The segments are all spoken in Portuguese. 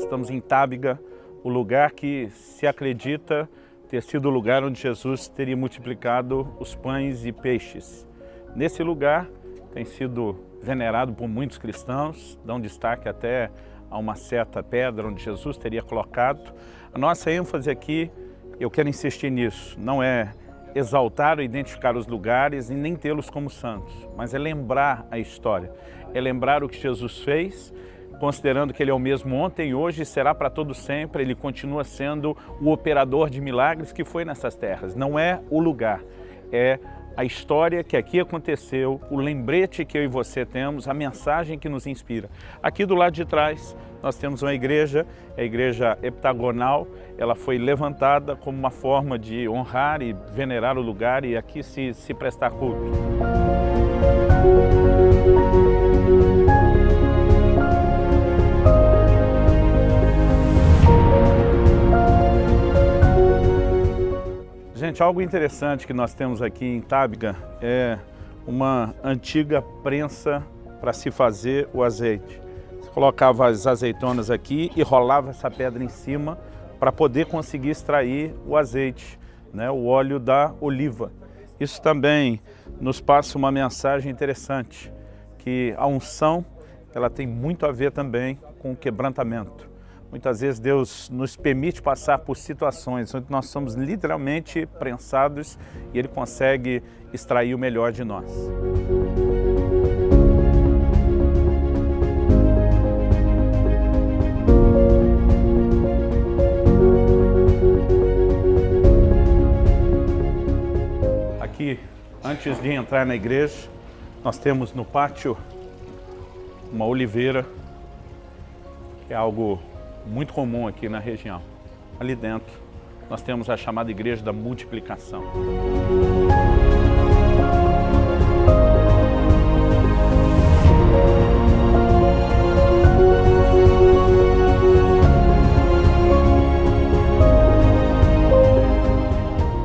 estamos em Tábiga, o lugar que se acredita ter sido o lugar onde Jesus teria multiplicado os pães e peixes. Nesse lugar tem sido venerado por muitos cristãos, dão destaque até a uma certa pedra onde Jesus teria colocado. A nossa ênfase aqui, eu quero insistir nisso, não é exaltar ou identificar os lugares e nem tê-los como santos, mas é lembrar a história, é lembrar o que Jesus fez, considerando que Ele é o mesmo ontem, hoje e será para todo sempre. Ele continua sendo o operador de milagres que foi nessas terras. Não é o lugar, é a história que aqui aconteceu, o lembrete que eu e você temos, a mensagem que nos inspira. Aqui do lado de trás nós temos uma igreja, a igreja heptagonal. Ela foi levantada como uma forma de honrar e venerar o lugar e aqui se prestar culto. Gente, algo interessante que nós temos aqui em Tábiga é uma antiga prensa para se fazer o azeite. Você colocava as azeitonas aqui e rolava essa pedra em cima para poder conseguir extrair o azeite, né, o óleo da oliva. Isso também nos passa uma mensagem interessante, que a unção ela tem muito a ver também com o quebrantamento. Muitas vezes Deus nos permite passar por situações onde nós somos literalmente prensados e Ele consegue extrair o melhor de nós. Aqui, antes de entrar na igreja, nós temos no pátio uma oliveira, que é algo muito comum aqui na região. Ali dentro nós temos a chamada Igreja da Multiplicação.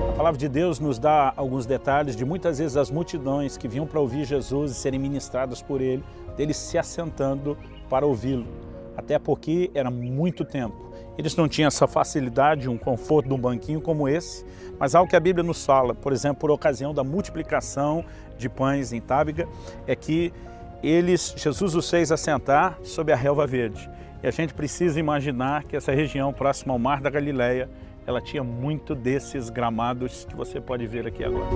A palavra de Deus nos dá alguns detalhes de muitas vezes as multidões que vinham para ouvir Jesus e serem ministradas por Ele, deles se assentando para ouvi-lo. Até porque era muito tempo. Eles não tinham essa facilidade, um conforto de um banquinho como esse, mas algo que a Bíblia nos fala, por exemplo, por ocasião da multiplicação de pães em Tábiga, é que Jesus os fez assentar sob a relva verde. E a gente precisa imaginar que essa região próxima ao Mar da Galileia, ela tinha muito desses gramados que você pode ver aqui agora.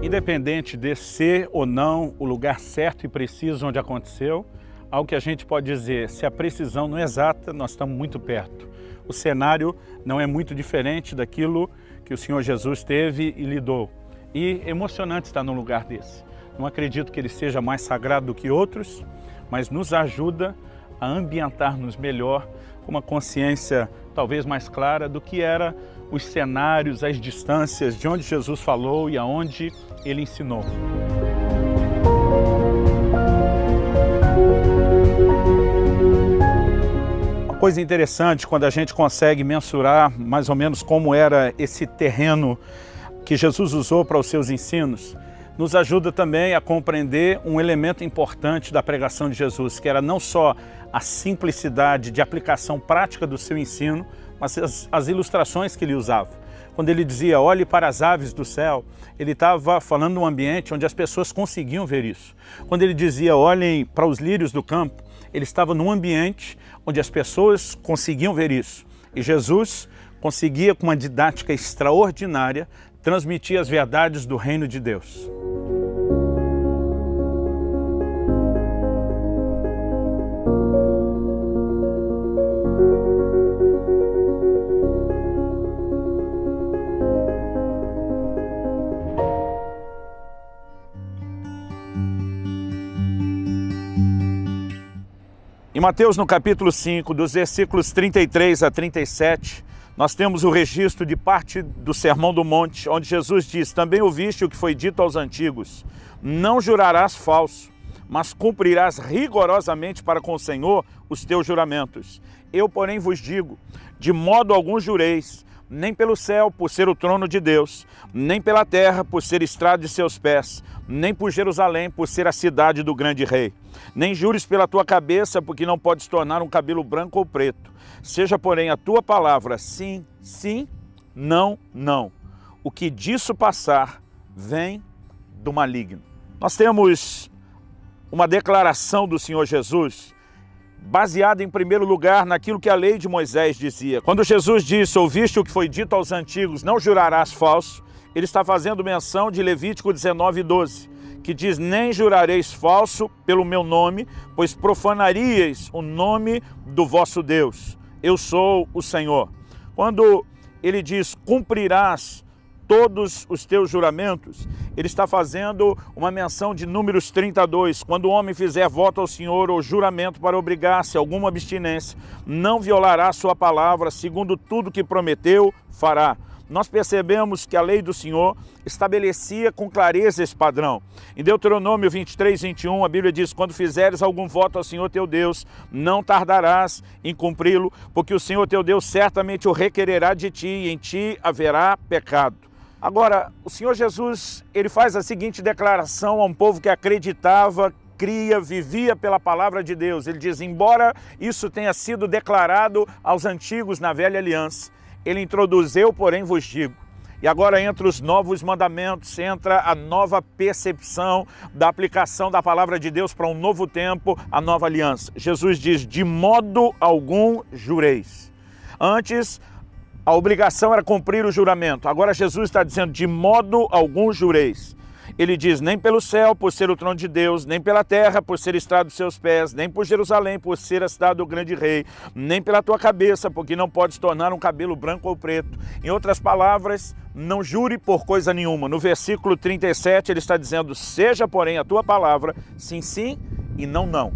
Independente de ser ou não o lugar certo e preciso onde aconteceu, algo que a gente pode dizer, se a precisão não é exata, nós estamos muito perto. O cenário não é muito diferente daquilo que o Senhor Jesus teve e lidou. E emocionante estar num lugar desse. Não acredito que ele seja mais sagrado do que outros, mas nos ajuda a ambientar-nos melhor, com uma consciência talvez mais clara do que era os cenários, as distâncias de onde Jesus falou e aonde Ele ensinou. Uma coisa interessante quando a gente consegue mensurar mais ou menos como era esse terreno que Jesus usou para os seus ensinos, nos ajuda também a compreender um elemento importante da pregação de Jesus, que era não só a simplicidade de aplicação prática do seu ensino, mas as ilustrações que ele usava. Quando ele dizia, olhe para as aves do céu, ele estava falando de um ambiente onde as pessoas conseguiam ver isso. Quando ele dizia, olhem para os lírios do campo, ele estava num ambiente onde as pessoas conseguiam ver isso. E Jesus conseguia, com uma didática extraordinária, transmitir as verdades do reino de Deus. Em Mateus, no capítulo 5, dos versículos 33 a 37, nós temos o registro de parte do Sermão do Monte, onde Jesus diz: também ouviste o que foi dito aos antigos, não jurarás falso, mas cumprirás rigorosamente para com o Senhor os teus juramentos. Eu, porém, vos digo, de modo algum jureis, nem pelo céu, por ser o trono de Deus, nem pela terra, por ser estrado de seus pés, nem por Jerusalém, por ser a cidade do grande rei. Nem jures pela tua cabeça, porque não podes tornar um cabelo branco ou preto. Seja, porém, a tua palavra sim, sim, não, não. O que disso passar vem do maligno. Nós temos uma declaração do Senhor Jesus, baseada em primeiro lugar naquilo que a lei de Moisés dizia. Quando Jesus disse: ouviste o que foi dito aos antigos, não jurarás falso, ele está fazendo menção de Levítico 19:12, que diz: nem jurareis falso pelo meu nome, pois profanaríeis o nome do vosso Deus. Eu sou o Senhor. Quando ele diz: cumprirás todos os teus juramentos, ele está fazendo uma menção de Números 32, quando o homem fizer voto ao Senhor ou juramento para obrigar-se a alguma abstinência, não violará sua palavra, segundo tudo que prometeu, fará. Nós percebemos que a lei do Senhor estabelecia com clareza esse padrão. Em Deuteronômio 23:21, a Bíblia diz: quando fizeres algum voto ao Senhor teu Deus, não tardarás em cumpri-lo, porque o Senhor teu Deus certamente o requererá de ti, e em ti haverá pecado. Agora, o Senhor Jesus, ele faz a seguinte declaração a um povo que acreditava, cria, vivia pela palavra de Deus. Ele diz: embora isso tenha sido declarado aos antigos na velha aliança, ele introduziu, porém vos digo. E agora entre os novos mandamentos entra a nova percepção da aplicação da palavra de Deus para um novo tempo, a nova aliança. Jesus diz: de modo algum jureis. Antes, a obrigação era cumprir o juramento. Agora Jesus está dizendo: de modo algum jureis. Ele diz: nem pelo céu, por ser o trono de Deus, nem pela terra, por ser estrado dos seus pés, nem por Jerusalém, por ser a cidade do grande rei, nem pela tua cabeça, porque não podes tornar um cabelo branco ou preto. Em outras palavras, não jure por coisa nenhuma. No versículo 37 ele está dizendo: seja, porém, a tua palavra sim, sim e não, não.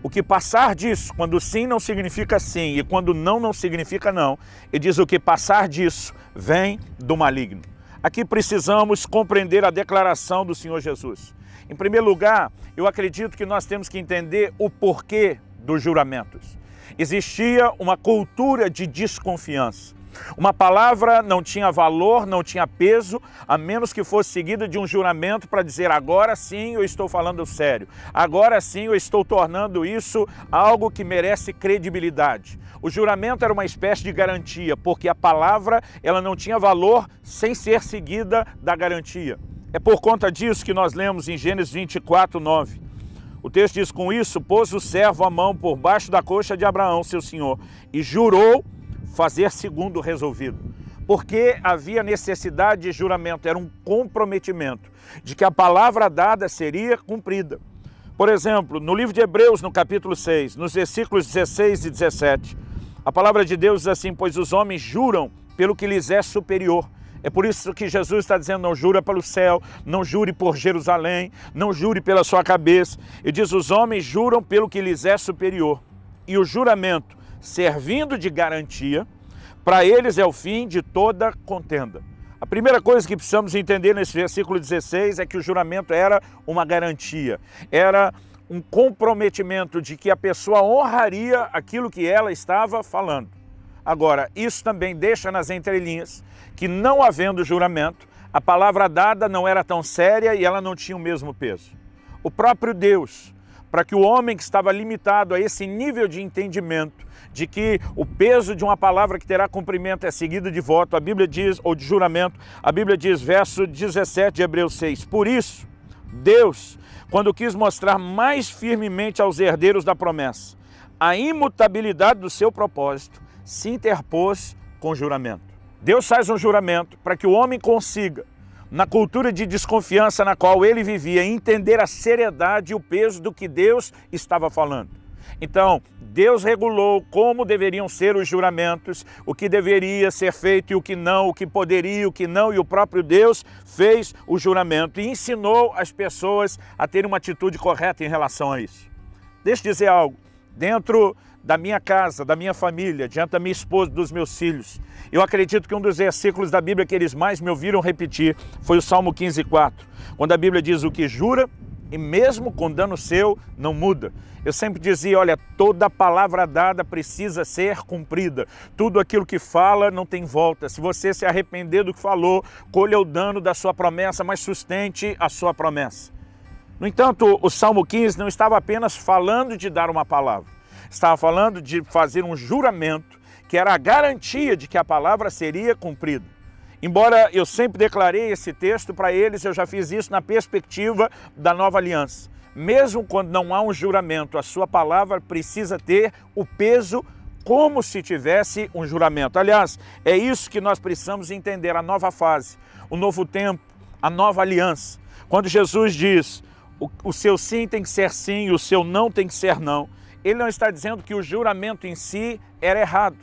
O que passar disso, quando sim não significa sim e quando não, não significa não, ele diz: o que passar disso vem do maligno. Aqui precisamos compreender a declaração do Senhor Jesus. Em primeiro lugar, eu acredito que nós temos que entender o porquê dos juramentos. Existia uma cultura de desconfiança. Uma palavra não tinha valor, não tinha peso, a menos que fosse seguida de um juramento para dizer: agora sim eu estou falando sério, agora sim eu estou tornando isso algo que merece credibilidade. O juramento era uma espécie de garantia, porque a palavra ela não tinha valor sem ser seguida da garantia. É por conta disso que nós lemos em Gênesis 24:9. O texto diz: com isso pôs o servo a mão por baixo da coxa de Abraão, seu senhor, e jurou fazer segundo o resolvido. Porque havia necessidade de juramento, era um comprometimento de que a palavra dada seria cumprida. Por exemplo, no livro de Hebreus, no capítulo 6, nos versículos 16 e 17, a palavra de Deus diz assim: pois os homens juram pelo que lhes é superior. É por isso que Jesus está dizendo: não jura pelo céu, não jure por Jerusalém, não jure pela sua cabeça. Ele diz: os homens juram pelo que lhes é superior. E o juramento, servindo de garantia, para eles é o fim de toda contenda. A primeira coisa que precisamos entender nesse versículo 16 é que o juramento era uma garantia, era um comprometimento de que a pessoa honraria aquilo que ela estava falando. Agora, isso também deixa nas entrelinhas que, não havendo juramento, a palavra dada não era tão séria e ela não tinha o mesmo peso. O próprio Deus, para que o homem que estava limitado a esse nível de entendimento, de que o peso de uma palavra que terá cumprimento é seguida de voto, a Bíblia diz, ou de juramento, a Bíblia diz, verso 17 de Hebreus 6, por isso, Deus, quando quis mostrar mais firmemente aos herdeiros da promessa a imutabilidade do seu propósito, se interpôs com juramento. Deus faz um juramento para que o homem consiga, na cultura de desconfiança na qual ele vivia, entender a seriedade e o peso do que Deus estava falando. Então, Deus regulou como deveriam ser os juramentos, o que deveria ser feito e o que não, o que poderia e o que não, e o próprio Deus fez o juramento e ensinou as pessoas a terem uma atitude correta em relação a isso. Deixa eu dizer algo, dentro da minha casa, da minha família, diante da minha esposa, dos meus filhos. Eu acredito que um dos versículos da Bíblia que eles mais me ouviram repetir foi o Salmo 15:4, quando a Bíblia diz: o que jura, e mesmo com dano seu, não muda. Eu sempre dizia, olha, toda palavra dada precisa ser cumprida. Tudo aquilo que fala não tem volta. Se você se arrepender do que falou, colha o dano da sua promessa, mas sustente a sua promessa. No entanto, o Salmo 15 não estava apenas falando de dar uma palavra. Estava falando de fazer um juramento, que era a garantia de que a palavra seria cumprida. Embora eu sempre declarei esse texto para eles, eu já fiz isso na perspectiva da nova aliança. Mesmo quando não há um juramento, a sua palavra precisa ter o peso como se tivesse um juramento. Aliás, é isso que nós precisamos entender, a nova fase, o novo tempo, a nova aliança. Quando Jesus diz, o seu sim tem que ser sim e o seu não tem que ser não, ele não está dizendo que o juramento em si era errado.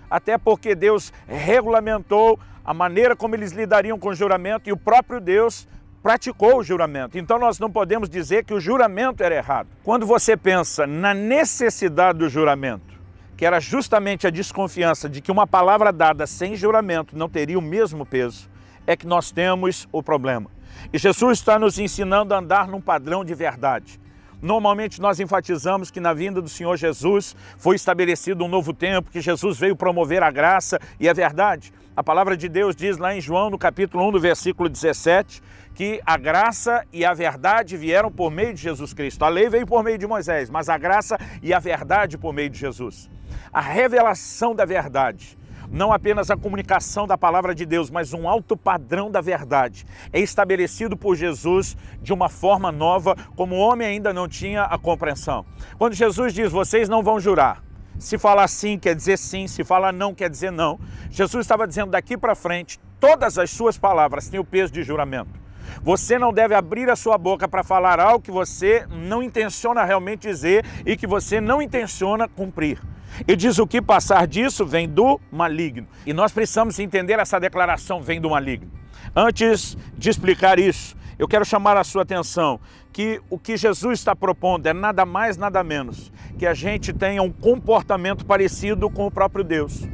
Até porque Deus regulamentou a maneira como eles lidariam com o juramento e o próprio Deus praticou o juramento. Então nós não podemos dizer que o juramento era errado. Quando você pensa na necessidade do juramento, que era justamente a desconfiança de que uma palavra dada sem juramento não teria o mesmo peso, é que nós temos o problema. E Jesus está nos ensinando a andar num padrão de verdade. Normalmente nós enfatizamos que na vinda do Senhor Jesus foi estabelecido um novo tempo, que Jesus veio promover a graça, e é verdade. A palavra de Deus diz lá em João, no capítulo 1, no versículo 17, que a graça e a verdade vieram por meio de Jesus Cristo. A lei veio por meio de Moisés, mas a graça e a verdade por meio de Jesus. A revelação da verdade, não apenas a comunicação da palavra de Deus, mas um alto padrão da verdade, é estabelecido por Jesus de uma forma nova, como o homem ainda não tinha a compreensão. Quando Jesus diz, vocês não vão jurar, se falar sim quer dizer sim, se falar não quer dizer não, Jesus estava dizendo daqui para frente, todas as suas palavras têm o peso de juramento. Você não deve abrir a sua boca para falar algo que você não intenciona realmente dizer e que você não intenciona cumprir. E diz o que passar disso vem do maligno. E nós precisamos entender essa declaração vem do maligno. Antes de explicar isso, eu quero chamar a sua atenção que o que Jesus está propondo é nada mais, nada menos que a gente tenha um comportamento parecido com o próprio Deus.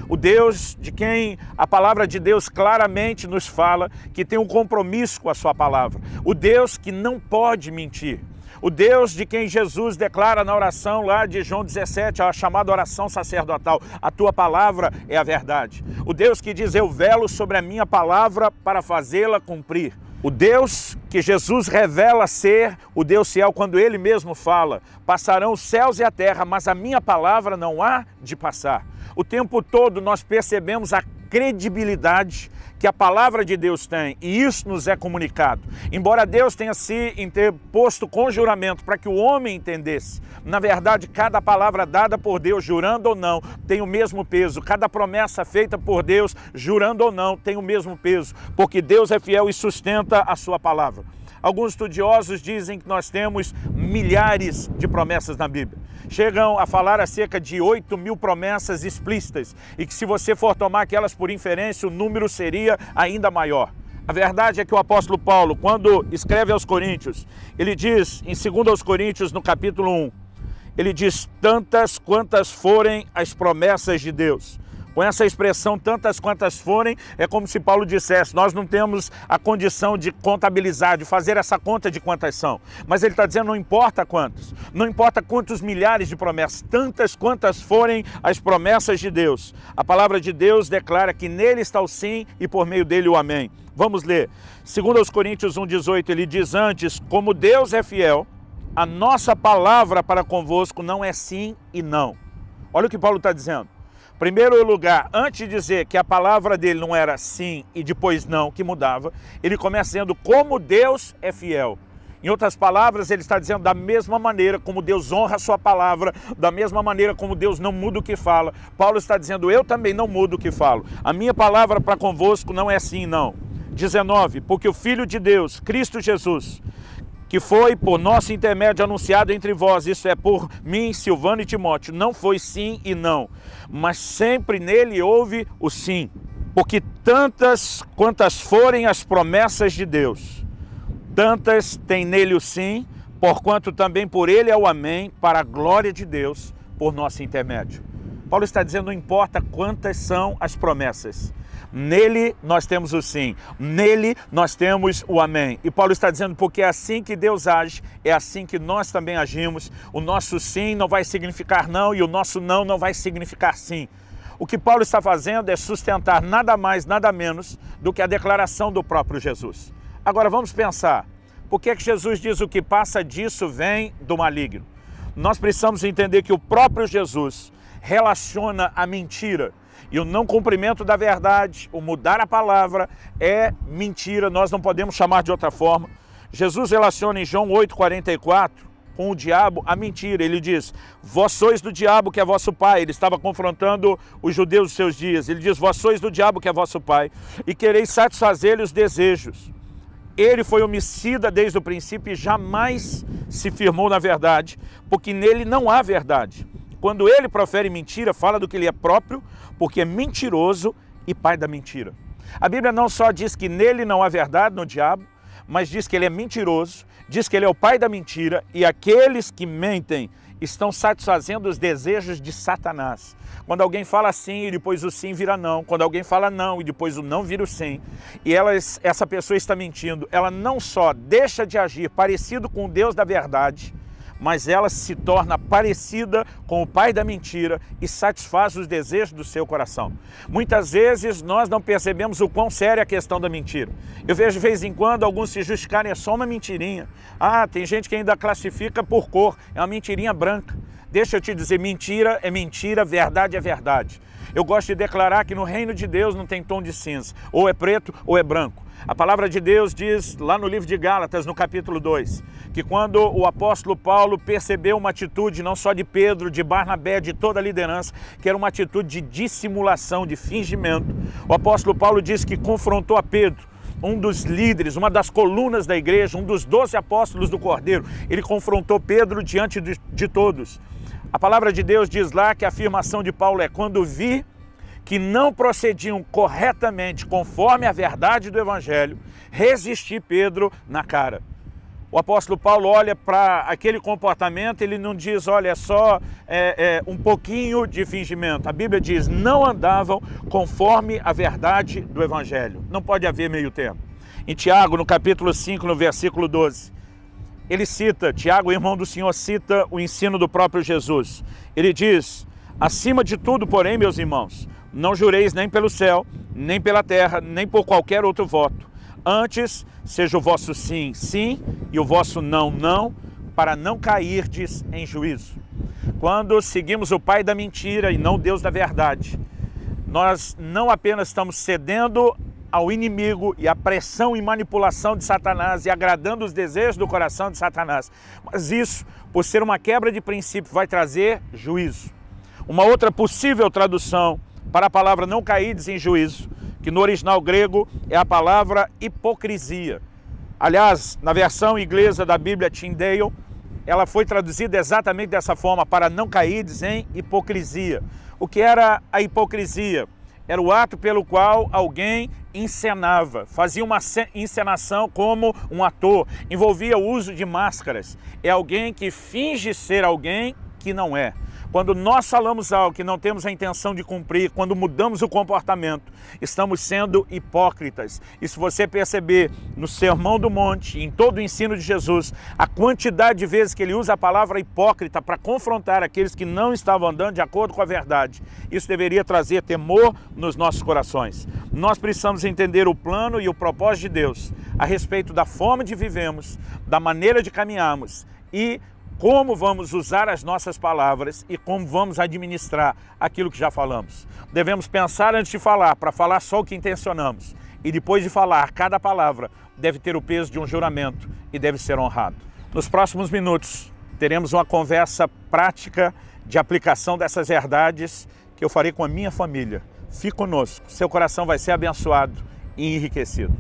O Deus de quem a palavra de Deus claramente nos fala que tem um compromisso com a sua palavra. O Deus que não pode mentir. O Deus de quem Jesus declara na oração lá de João 17, a chamada oração sacerdotal, a tua palavra é a verdade. O Deus que diz, eu velo sobre a minha palavra para fazê-la cumprir. O Deus que Jesus revela ser o Deus fiel quando Ele mesmo fala, passarão os céus e a terra, mas a minha palavra não há de passar. O tempo todo nós percebemos a credibilidade que a palavra de Deus tem, e isso nos é comunicado. Embora Deus tenha se interposto com juramento para que o homem entendesse, na verdade, cada palavra dada por Deus, jurando ou não, tem o mesmo peso. Cada promessa feita por Deus, jurando ou não, tem o mesmo peso, porque Deus é fiel e sustenta a sua palavra. Alguns estudiosos dizem que nós temos milhares de promessas na Bíblia. Chegam a falar acerca de 8.000 promessas explícitas e que se você for tomar aquelas por inferência, o número seria ainda maior. A verdade é que o apóstolo Paulo, quando escreve aos Coríntios, ele diz em 2 Coríntios, no capítulo 1, ele diz, tantas quantas forem as promessas de Deus. Com essa expressão, tantas quantas forem, é como se Paulo dissesse, nós não temos a condição de contabilizar, de fazer essa conta de quantas são. Mas ele está dizendo, não importa quantos, não importa quantos milhares de promessas, tantas quantas forem as promessas de Deus. A palavra de Deus declara que nele está o sim e por meio dele o amém. Vamos ler. 2 Coríntios 1,18, ele diz antes, como Deus é fiel, a nossa palavra para convosco não é sim e não. Olha o que Paulo está dizendo. Primeiro lugar, antes de dizer que a palavra dele não era sim e depois não, que mudava, ele começa dizendo como Deus é fiel. Em outras palavras, ele está dizendo da mesma maneira como Deus honra a sua palavra, da mesma maneira como Deus não muda o que fala. Paulo está dizendo, eu também não mudo o que falo. A minha palavra para convosco não é sim e não. 19, porque o Filho de Deus, Cristo Jesus, que foi por nosso intermédio anunciado entre vós, isso é por mim, Silvano e Timóteo, não foi sim e não, mas sempre nele houve o sim, porque tantas quantas forem as promessas de Deus, tantas tem nele o sim, porquanto também por ele é o amém, para a glória de Deus, por nosso intermédio. Paulo está dizendo, não importa quantas são as promessas, nele nós temos o sim, nele nós temos o amém. E Paulo está dizendo, porque é assim que Deus age, é assim que nós também agimos. O nosso sim não vai significar não e o nosso não não vai significar sim. O que Paulo está fazendo é sustentar nada mais, nada menos do que a declaração do próprio Jesus. Agora vamos pensar, por que Jesus diz o que passa disso vem do maligno? Nós precisamos entender que o próprio Jesus relaciona a mentira e o não cumprimento da verdade, o mudar a palavra é mentira, nós não podemos chamar de outra forma. Jesus relaciona em João 8,44 com o diabo a mentira. Ele diz, vós sois do diabo que é vosso pai. Ele estava confrontando os judeus dos seus dias. Ele diz, vós sois do diabo que é vosso pai e quereis satisfazer-lhe os desejos. Ele foi homicida desde o princípio e jamais se firmou na verdade, porque nele não há verdade. Quando ele profere mentira, fala do que ele é próprio, porque é mentiroso e pai da mentira. A Bíblia não só diz que nele não há verdade, no diabo, mas diz que ele é mentiroso, diz que ele é o pai da mentira e aqueles que mentem estão satisfazendo os desejos de Satanás. Quando alguém fala sim e depois o sim vira não, quando alguém fala não e depois o não vira o sim, e essa pessoa está mentindo, ela não só deixa de agir parecido com o Deus da verdade, mas ela se torna parecida com o pai da mentira e satisfaz os desejos do seu coração. Muitas vezes nós não percebemos o quão séria é a questão da mentira. Eu vejo de vez em quando alguns se justificarem, é só uma mentirinha. Ah, tem gente que ainda classifica por cor, é uma mentirinha branca. Deixa eu te dizer, mentira é mentira, verdade é verdade. Eu gosto de declarar que no reino de Deus não tem tom de cinza, ou é preto ou é branco. A palavra de Deus diz lá no livro de Gálatas, no capítulo 2, que quando o apóstolo Paulo percebeu uma atitude não só de Pedro, de Barnabé, de toda a liderança, que era uma atitude de dissimulação, de fingimento, o apóstolo Paulo diz que confrontou a Pedro, um dos líderes, uma das colunas da igreja, um dos 12 apóstolos do Cordeiro. Ele confrontou Pedro diante de todos. A palavra de Deus diz lá que a afirmação de Paulo é: quando vi que não procediam corretamente conforme a verdade do Evangelho, resisti Pedro na cara. O apóstolo Paulo olha para aquele comportamento, ele não diz, olha, é só um pouquinho de fingimento. A Bíblia diz, não andavam conforme a verdade do Evangelho. Não pode haver meio termo. Em Tiago, no capítulo 5, no versículo 12, ele cita, Tiago, irmão do Senhor, cita o ensino do próprio Jesus. Ele diz, acima de tudo, porém, meus irmãos, não jureis nem pelo céu, nem pela terra, nem por qualquer outro voto. Antes, seja o vosso sim, sim, e o vosso não, não, para não cairdes em juízo. Quando seguimos o pai da mentira e não o Deus da verdade, nós não apenas estamos cedendo ao inimigo e à pressão e manipulação de Satanás e agradando os desejos do coração de Satanás, mas isso, por ser uma quebra de princípio, vai trazer juízo. Uma outra possível tradução para a palavra não cairdes em juízo, que no original grego é a palavra hipocrisia. Aliás, na versão inglesa da Bíblia Tyndale, ela foi traduzida exatamente dessa forma, para não cairdes em hipocrisia. O que era a hipocrisia? Era o ato pelo qual alguém encenava, fazia uma encenação como um ator, envolvia o uso de máscaras. É alguém que finge ser alguém que não é. Quando nós falamos algo que não temos a intenção de cumprir, quando mudamos o comportamento, estamos sendo hipócritas. E se você perceber no Sermão do Monte, em todo o ensino de Jesus, a quantidade de vezes que ele usa a palavra hipócrita para confrontar aqueles que não estavam andando de acordo com a verdade, isso deveria trazer temor nos nossos corações. Nós precisamos entender o plano e o propósito de Deus a respeito da forma de vivemos, da maneira de caminharmos e como vamos usar as nossas palavras e como vamos administrar aquilo que já falamos. Devemos pensar antes de falar, para falar só o que intencionamos. E depois de falar, cada palavra deve ter o peso de um juramento e deve ser honrado. Nos próximos minutos, teremos uma conversa prática de aplicação dessas verdades que eu farei com a minha família. Fique conosco, seu coração vai ser abençoado e enriquecido.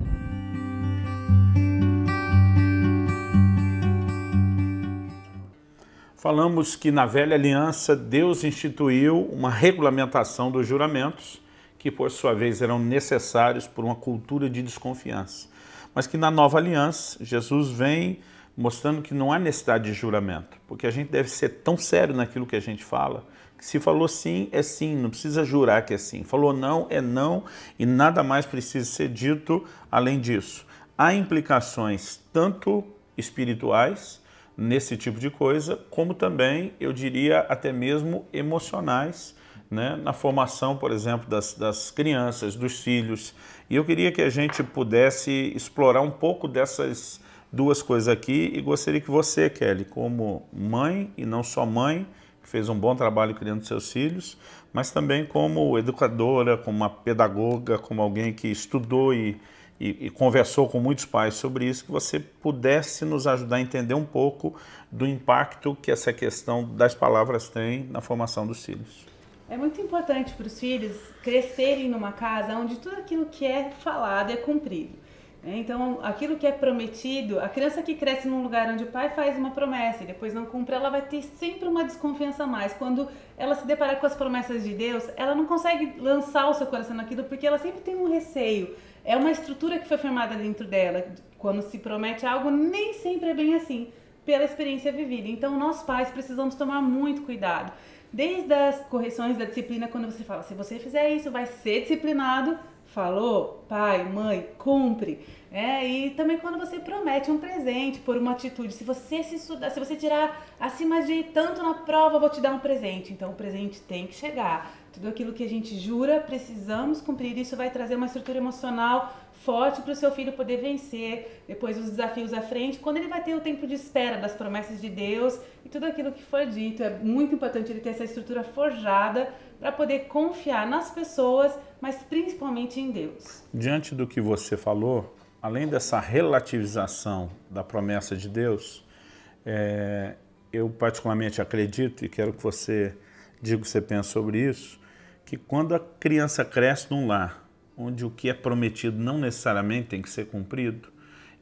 Falamos que na velha aliança Deus instituiu uma regulamentação dos juramentos, que por sua vez eram necessários por uma cultura de desconfiança. Mas que na nova aliança Jesus vem mostrando que não há necessidade de juramento, porque a gente deve ser tão sério naquilo que a gente fala, que se falou sim, é sim, não precisa jurar que é sim. Falou não, é não, e nada mais precisa ser dito além disso. Há implicações tanto espirituais nesse tipo de coisa, como também, eu diria, até mesmo emocionais, né, na formação, por exemplo, das crianças, dos filhos. E eu queria que a gente pudesse explorar um pouco dessas duas coisas aqui e gostaria que você, Kelly, como mãe, e não só mãe, que fez um bom trabalho criando seus filhos, mas também como educadora, como uma pedagoga, como alguém que estudou e conversou com muitos pais sobre isso, que você pudesse nos ajudar a entender um pouco do impacto que essa questão das palavras tem na formação dos filhos. É muito importante para os filhos crescerem numa casa onde tudo aquilo que é falado é cumprido. Então, aquilo que é prometido, a criança que cresce num lugar onde o pai faz uma promessa e depois não cumpre, ela vai ter sempre uma desconfiança a mais. Quando ela se deparar com as promessas de Deus, ela não consegue lançar o seu coração naquilo porque ela sempre tem um receio. É uma estrutura que foi formada dentro dela. Quando se promete algo, nem sempre é bem assim, pela experiência vivida. Então, nós pais precisamos tomar muito cuidado. Desde as correções da disciplina, quando você fala, se você fizer isso, vai ser disciplinado. Falou, pai, mãe, cumpre. E também quando você promete um presente por uma atitude. Se você se estudar, se você tirar acima de tanto na prova, eu vou te dar um presente. Então o presente tem que chegar. Tudo aquilo que a gente jura, precisamos cumprir. Isso vai trazer uma estrutura emocional forte para o seu filho poder vencer depois os desafios à frente, quando ele vai ter o tempo de espera das promessas de Deus e tudo aquilo que foi dito. É muito importante ele ter essa estrutura forjada para poder confiar nas pessoas, mas principalmente em Deus. Diante do que você falou, além dessa relativização da promessa de Deus, eu particularmente acredito, e quero que você diga o que você pensa sobre isso, que quando a criança cresce num lar onde o que é prometido não necessariamente tem que ser cumprido,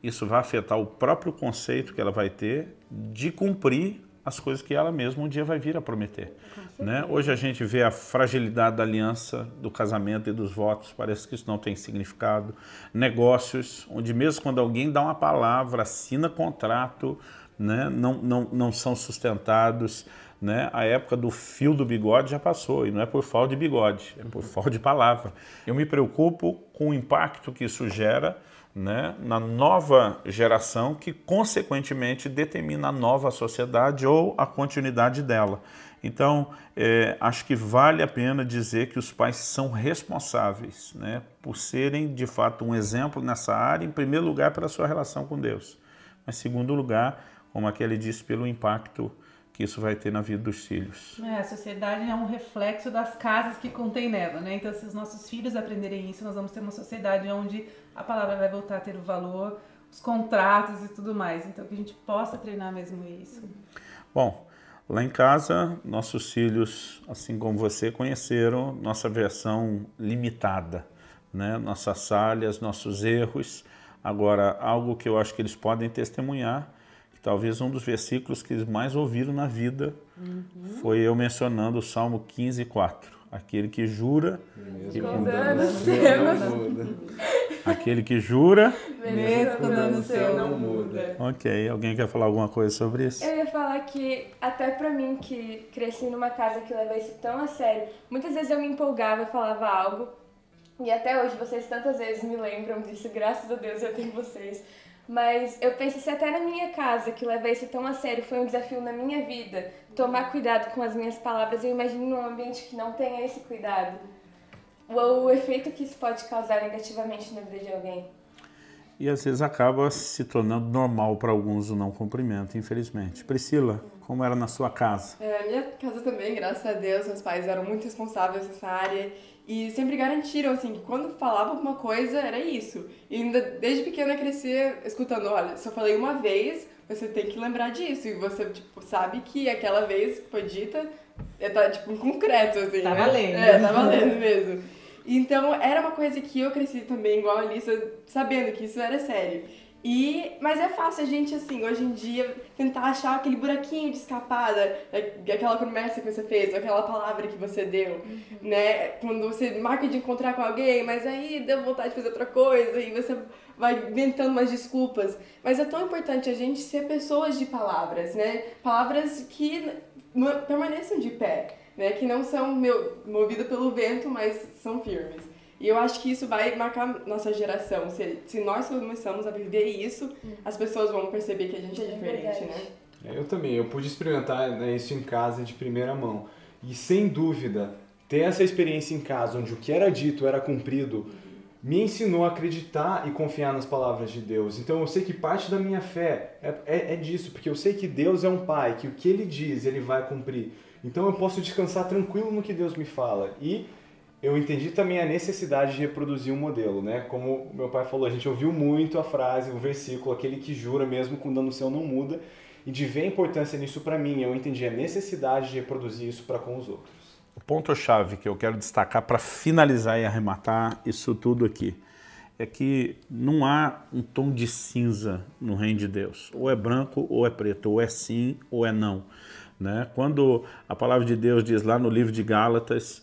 isso vai afetar o próprio conceito que ela vai ter de cumprir as coisas que ela mesma um dia vai vir a prometer. Né? Hoje a gente vê a fragilidade da aliança, do casamento e dos votos, parece que isso não tem significado. Negócios, onde mesmo quando alguém dá uma palavra, assina contrato, né, não são sustentados. Né? A época do fio do bigode já passou, e não é por falta de bigode, é por falta de palavra. Eu me preocupo com o impacto que isso gera, né, na nova geração, que consequentemente determina a nova sociedade ou a continuidade dela. Então, acho que vale a pena dizer que os pais são responsáveis, né, por serem de fato um exemplo nessa área, em primeiro lugar pela sua relação com Deus, mas em segundo lugar, como a Kelly disse, pelo impacto que isso vai ter na vida dos filhos. A sociedade é um reflexo das casas que contém nela, né? Então, se os nossos filhos aprenderem isso, nós vamos ter uma sociedade onde a palavra vai voltar a ter o valor, os contratos e tudo mais. Então, que a gente possa treinar mesmo isso. Bom, lá em casa, nossos filhos, assim como você, conheceram nossa versão limitada, né? Nossas falhas, nossos erros. Agora, algo que eu acho que eles podem testemunhar, talvez um dos versículos que eles mais ouviram na vida foi eu mencionando o Salmo 15:4. Aquele que jura e com dano seu não muda. Aquele que jura mesmo com dano seu não muda. Ok, alguém quer falar alguma coisa sobre isso? Eu ia falar que até pra mim que cresci numa casa que leva isso tão a sério, muitas vezes eu me empolgava e falava algo, e até hoje vocês tantas vezes me lembram disso, graças a Deus eu tenho vocês. Mas eu penso se até na minha casa, que leva isso tão a sério, foi um desafio na minha vida, tomar cuidado com as minhas palavras. Eu imagino num ambiente que não tenha esse cuidado, o efeito que isso pode causar negativamente na vida de alguém. E às vezes acaba se tornando normal para alguns o não cumprimento, infelizmente. Priscila, como era na sua casa? Minha casa também, graças a Deus, meus pais eram muito responsáveis nessa área e sempre garantiram, assim, que quando falava alguma coisa, era isso. E ainda desde pequena eu crescia escutando, olha, se eu falei uma vez, você tem que lembrar disso. E você, tipo, sabe que aquela vez que foi dita, tá, tipo, em concreto, assim, tá né? valendo. Tá valendo mesmo. Então, era uma coisa que eu cresci também, igual a Alissa, sabendo que isso era sério. Mas é fácil a gente, assim, hoje em dia, tentar achar aquele buraquinho de escapada, aquela promessa que você fez, aquela palavra que você deu, né? Quando você marca de encontrar com alguém, mas aí deu vontade de fazer outra coisa e você vai inventando umas desculpas. Mas é tão importante a gente ser pessoas de palavras, né? Palavras que permaneçam de pé, né? Que não são movidas pelo vento, mas são firmes. E eu acho que isso vai marcar nossa geração. Se nós começamos a viver isso, as pessoas vão perceber que a gente é diferente, né? Eu também. Eu pude experimentar, né, isso em casa de primeira mão. E sem dúvida, ter essa experiência em casa, onde o que era dito era cumprido, me ensinou a acreditar e confiar nas palavras de Deus. Então eu sei que parte da minha fé é disso, porque eu sei que Deus é um Pai, que o que Ele diz, Ele vai cumprir. Então eu posso descansar tranquilo no que Deus me fala. E eu entendi também a necessidade de reproduzir um modelo, né? Como o meu pai falou, a gente ouviu muito a frase, o versículo, aquele que jura mesmo quando o céu não muda, e de ver a importância nisso para mim, eu entendi a necessidade de reproduzir isso para com os outros. O ponto-chave que eu quero destacar para finalizar e arrematar isso tudo aqui é que não há um tom de cinza no reino de Deus. Ou é branco ou é preto, ou é sim ou é não, né? Quando a palavra de Deus diz lá no livro de Gálatas,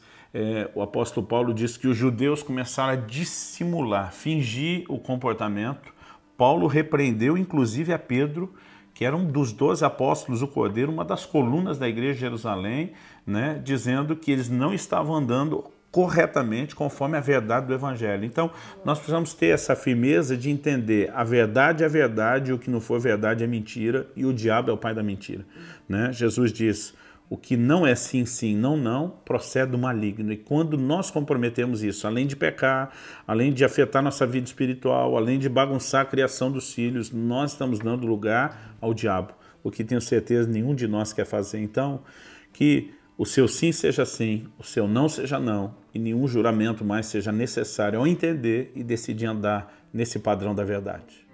o apóstolo Paulo diz que os judeus começaram a dissimular, fingir o comportamento. Paulo repreendeu inclusive a Pedro, que era um dos 12 apóstolos, o Cordeiro, uma das colunas da igreja de Jerusalém, né, dizendo que eles não estavam andando corretamente conforme a verdade do Evangelho. Então, nós precisamos ter essa firmeza de entender a verdade é verdade, o que não for verdade é mentira, e o diabo é o pai da mentira, né? Jesus diz: o que não é sim, sim, não, não, procede do maligno. E quando nós comprometemos isso, além de pecar, além de afetar nossa vida espiritual, além de bagunçar a criação dos filhos, nós estamos dando lugar ao diabo, o que tenho certeza nenhum de nós quer fazer. Então, que o seu sim seja sim, o seu não seja não, e nenhum juramento mais seja necessário ao entender e decidir andar nesse padrão da verdade.